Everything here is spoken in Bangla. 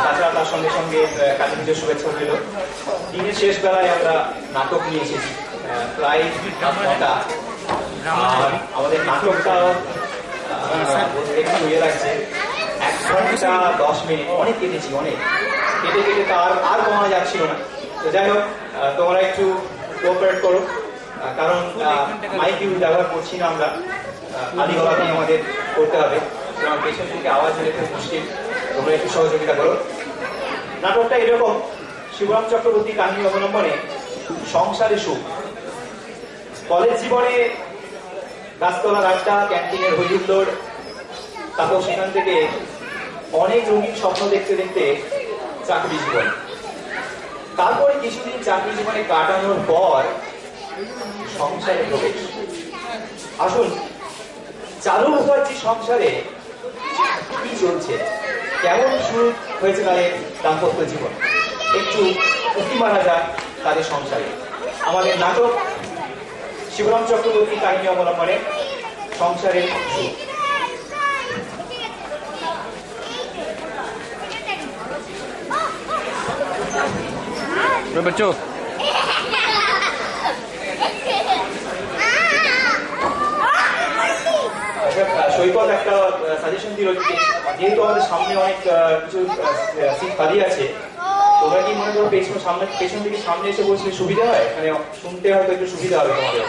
তাছাড়া তার সঙ্গে সঙ্গে কালী পুজোর শুভেচ্ছা রইল। দিনের শেষ বেলায় আমরা নাটক নিয়ে এসেছি প্রায় 9টা। আমাদের নাটকটা একটু ইয়ে লাগছে, 1 ঘন্টা 10 মিনিট অনেক কেটেছি, অনেক কেটে কেটে তো আর কমানো যাচ্ছিল না। তো যাই হোক, তোমরা একটু কোঅপারেট করো, কারণ মাইক ব্যবহার করছি না আমরা, খালি গলাতেই আমাদের করতে হবে, পেছন থেকে আওয়াজ হলে খুব মুশকিল। তোমরা একটু সহযোগিতা করো। নাটকটা এরকম, শিবরাম চক্রবর্তী কাহিনী অবলম্বনে সংসারে সুখ। কলেজ জীবনে গাছতলার আড্ডা, ক্যান্টিনের হইহুল্লোড়, তারপর সেখান থেকে অনেক রঙিন স্বপ্ন দেখতে দেখতে চাকরি জীবন। তারপরে কিছুদিন চাকরি জীবনে কাটানোর পর সংসারে প্রবেশ। আসুন চালু মুখার্জি সংসারে কি চলছে, কেমন শুরু হয়েছে তাদের দাম্পত্য জীবন, একটু উঁকি মারা যাক তাদের সংসারে। আমাদের নাটক শিবরাম চক্রবর্তী কাহিনী অবলম্বনে সংসারের সুখ। बच्चों সৈকত একটা সাজেশন দিল, যেহেতু আমাদের সামনে অনেক কিছু সিট খালি আছে, তোমরা কি মনে করো পেছন থেকে সামনে এসে বসলে সুবিধা হয়, মানে শুনতে হয়তো একটু সুবিধা হবে তোমাদের।